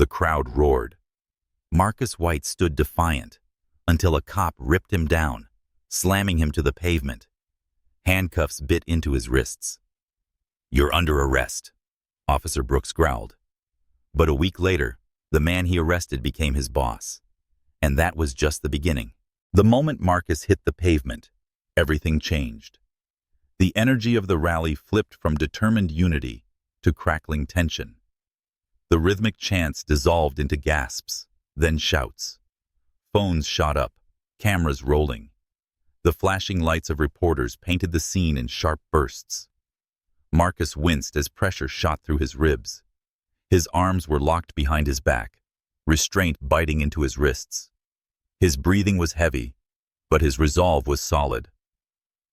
The crowd roared. Marcus White stood defiant until a cop ripped him down, slamming him to the pavement. Handcuffs bit into his wrists. "You're under arrest," Officer Brooks growled. But a week later, the man he arrested became his boss. And that was just the beginning. The moment Marcus hit the pavement, everything changed. The energy of the rally flipped from determined unity to crackling tension. The rhythmic chants dissolved into gasps, then shouts. Phones shot up, cameras rolling. The flashing lights of reporters painted the scene in sharp bursts. Marcus winced as pressure shot through his ribs. His arms were locked behind his back, restraint biting into his wrists. His breathing was heavy, but his resolve was solid.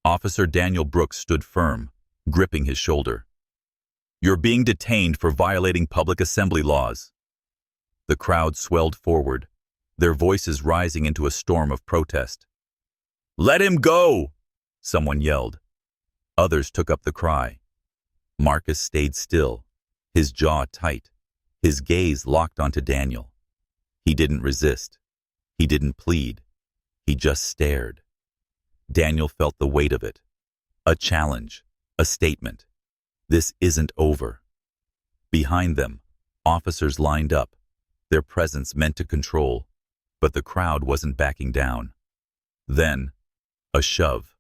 Officer Daniel Brooks stood firm, gripping his shoulder. "You're being detained for violating public assembly laws." The crowd swelled forward, their voices rising into a storm of protest. "Let him go!" someone yelled. Others took up the cry. Marcus stayed still, his jaw tight, his gaze locked onto Daniel. He didn't resist. He didn't plead. He just stared. Daniel felt the weight of it. A challenge, a statement. This isn't over. Behind them, officers lined up, their presence meant to control, but the crowd wasn't backing down. Then, a shove.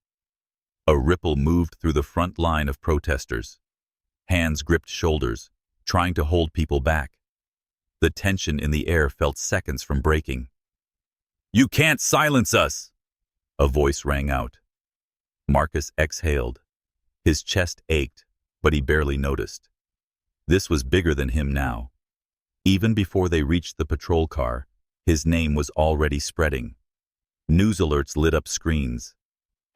A ripple moved through the front line of protesters. Hands gripped shoulders, trying to hold people back. The tension in the air felt seconds from breaking. "You can't silence us!" a voice rang out. Marcus exhaled. His chest ached, but he barely noticed. This was bigger than him now. Even before they reached the patrol car, his name was already spreading. News alerts lit up screens.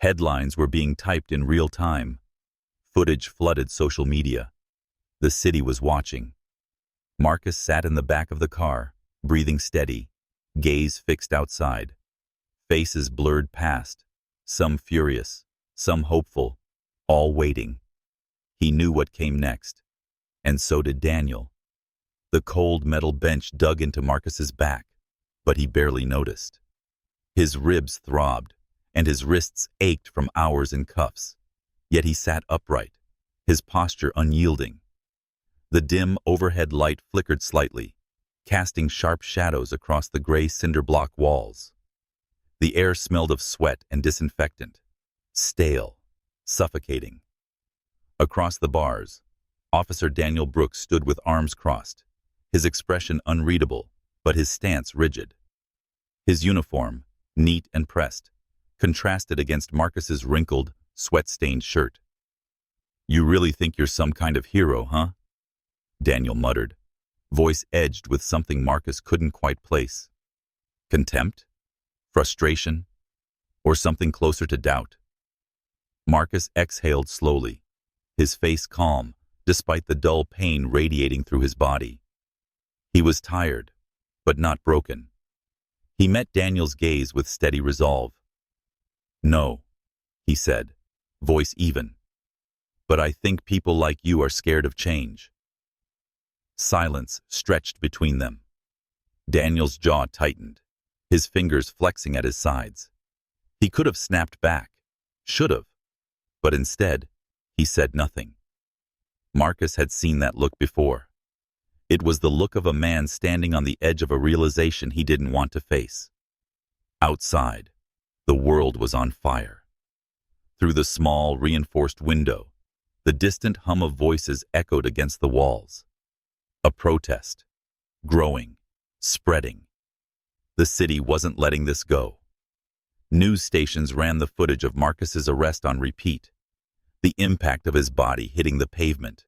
Headlines were being typed in real time. Footage flooded social media. The city was watching. Marcus sat in the back of the car, breathing steady, gaze fixed outside. Faces blurred past, some furious, some hopeful, all waiting. He knew what came next, and so did Daniel. The cold metal bench dug into Marcus's back, but he barely noticed. His ribs throbbed, and his wrists ached from hours in cuffs. Yet he sat upright, his posture unyielding. The dim overhead light flickered slightly, casting sharp shadows across the gray cinder block walls. The air smelled of sweat and disinfectant, stale, suffocating. Across the bars, Officer Daniel Brooks stood with arms crossed, his expression unreadable, but his stance rigid. His uniform, neat and pressed, contrasted against Marcus's wrinkled, sweat-stained shirt. "You really think you're some kind of hero, huh?" Daniel muttered, voice edged with something Marcus couldn't quite place. Contempt? Frustration? Or something closer to doubt? Marcus exhaled slowly, his face calm, despite the dull pain radiating through his body. He was tired, but not broken. He met Daniel's gaze with steady resolve. "No," he said, voice even. "But I think people like you are scared of change." Silence stretched between them. Daniel's jaw tightened, his fingers flexing at his sides. He could have snapped back, should have, but instead, he said nothing. Marcus had seen that look before. It was the look of a man standing on the edge of a realization he didn't want to face. Outside, the world was on fire. Through the small, reinforced window, the distant hum of voices echoed against the walls. A protest, growing, spreading. The city wasn't letting this go. News stations ran the footage of Marcus's arrest on repeat, the impact of his body hitting the pavement,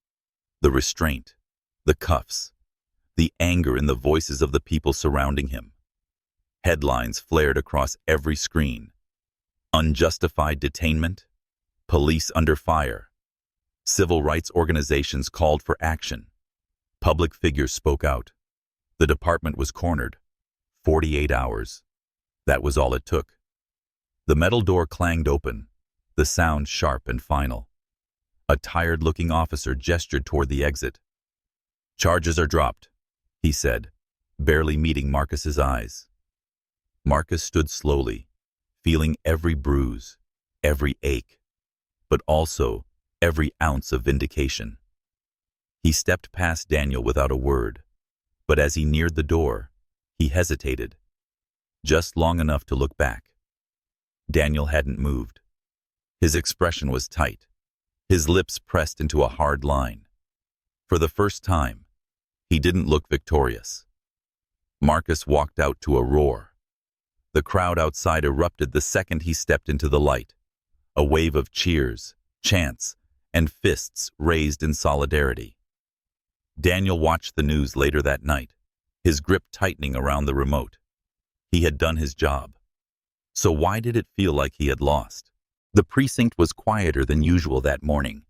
the restraint, the cuffs, the anger in the voices of the people surrounding him. Headlines flared across every screen. Unjustified detainment, police under fire. Civil rights organizations called for action. Public figures spoke out. The department was cornered. 48 hours. That was all it took. The metal door clanged open, the sound sharp and final. A tired-looking officer gestured toward the exit. "Charges are dropped," he said, barely meeting Marcus's eyes. Marcus stood slowly, feeling every bruise, every ache, but also every ounce of vindication. He stepped past Daniel without a word, but as he neared the door, he hesitated, just long enough to look back. Daniel hadn't moved. His expression was tight, his lips pressed into a hard line. For the first time, he didn't look victorious. Marcus walked out to a roar. The crowd outside erupted the second he stepped into the light. A wave of cheers, chants, and fists raised in solidarity. Daniel watched the news later that night, his grip tightening around the remote. He had done his job. So why did it feel like he had lost? The precinct was quieter than usual that morning,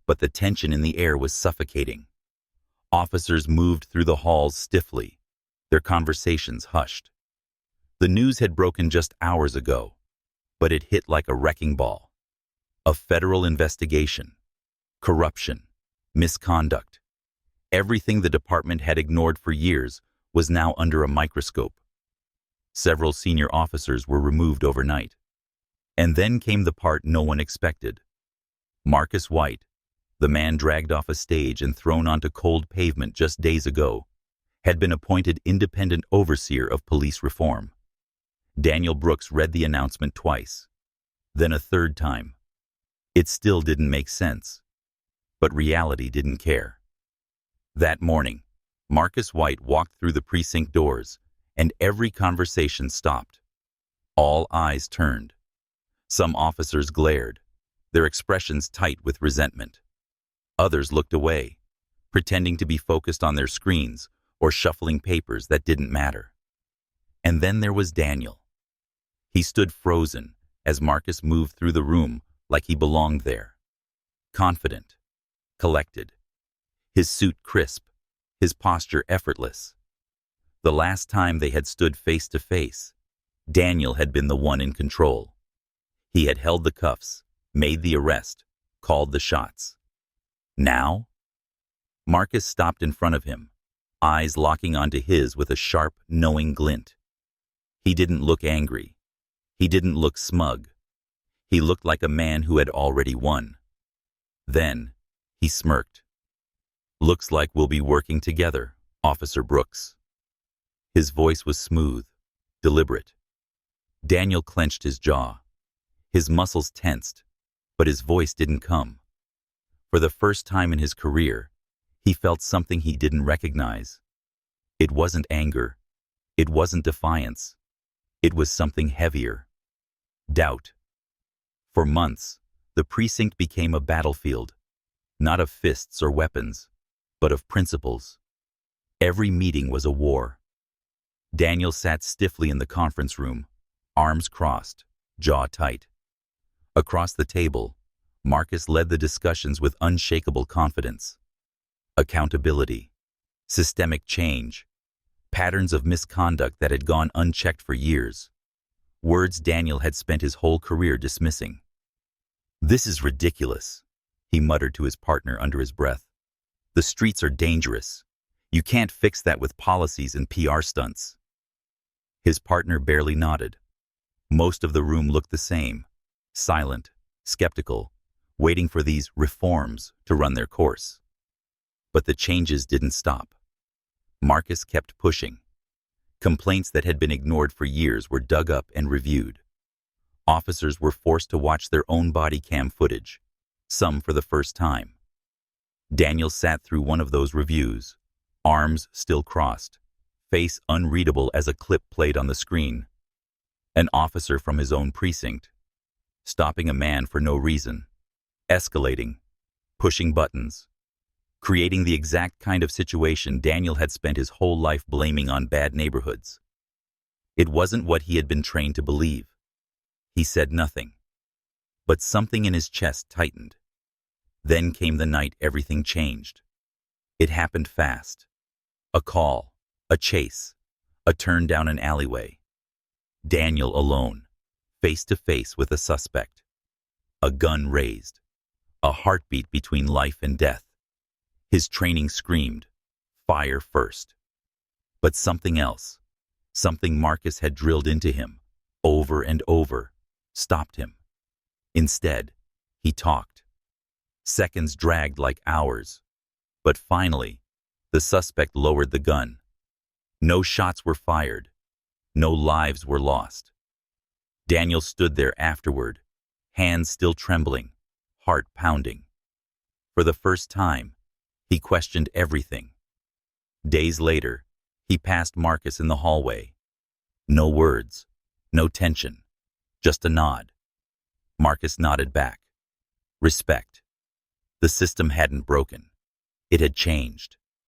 but the tension in the air was suffocating. Officers moved through the halls stiffly, their conversations hushed. The news had broken just hours ago, but it hit like a wrecking ball. A federal investigation, corruption, misconduct. Everything the department had ignored for years was now under a microscope. Several senior officers were removed overnight. And then came the part no one expected. Marcus White, the man dragged off a stage and thrown onto cold pavement just days ago, had been appointed independent overseer of police reform. Daniel Brooks read the announcement twice, then a third time. It still didn't make sense, but reality didn't care. That morning, Marcus White walked through the precinct doors, and every conversation stopped. All eyes turned. Some officers glared, their expressions tight with resentment. Others looked away, pretending to be focused on their screens or shuffling papers that didn't matter. And then there was Daniel. He stood frozen as Marcus moved through the room like he belonged there. Confident, collected, his suit crisp, his posture effortless. The last time they had stood face to face, Daniel had been the one in control. He had held the cuffs, made the arrest, called the shots. Now? Marcus stopped in front of him, eyes locking onto his with a sharp, knowing glint. He didn't look angry. He didn't look smug. He looked like a man who had already won. Then, he smirked. "Looks like we'll be working together, Officer Brooks." His voice was smooth, deliberate. Daniel clenched his jaw. His muscles tensed, but his voice didn't come. For the first time in his career, he felt something he didn't recognize. It wasn't anger. It wasn't defiance. It was something heavier. Doubt. For months, the precinct became a battlefield, not of fists or weapons, but of principles. Every meeting was a war. Daniel sat stiffly in the conference room, arms crossed, jaw tight. Across the table, Marcus led the discussions with unshakable confidence. Accountability, systemic change, patterns of misconduct that had gone unchecked for years. Words Daniel had spent his whole career dismissing. "This is ridiculous," he muttered to his partner under his breath. "The streets are dangerous. You can't fix that with policies and PR stunts." His partner barely nodded. Most of the room looked the same, silent, skeptical, waiting for these reforms to run their course. But the changes didn't stop. Marcus kept pushing. Complaints that had been ignored for years were dug up and reviewed. Officers were forced to watch their own body cam footage, some for the first time. Daniel sat through one of those reviews, arms still crossed, face unreadable as a clip played on the screen. An officer from his own precinct, stopping a man for no reason, escalating, pushing buttons, creating the exact kind of situation Daniel had spent his whole life blaming on bad neighborhoods. It wasn't what he had been trained to believe. He said nothing, but something in his chest tightened. Then came the night everything changed. It happened fast. A call, a chase, a turn down an alleyway. Daniel alone, face to face with a suspect. A gun raised, a heartbeat between life and death. His training screamed, fire first. But something else, something Marcus had drilled into him, over and over, stopped him. Instead, he talked. Seconds dragged like hours. But finally, the suspect lowered the gun. No shots were fired. No lives were lost. Daniel stood there afterward, hands still trembling, heart pounding. For the first time, he questioned everything. Days later, he passed Marcus in the hallway. No words, no tension, just a nod. Marcus nodded back. Respect. The system hadn't broken. It had changed.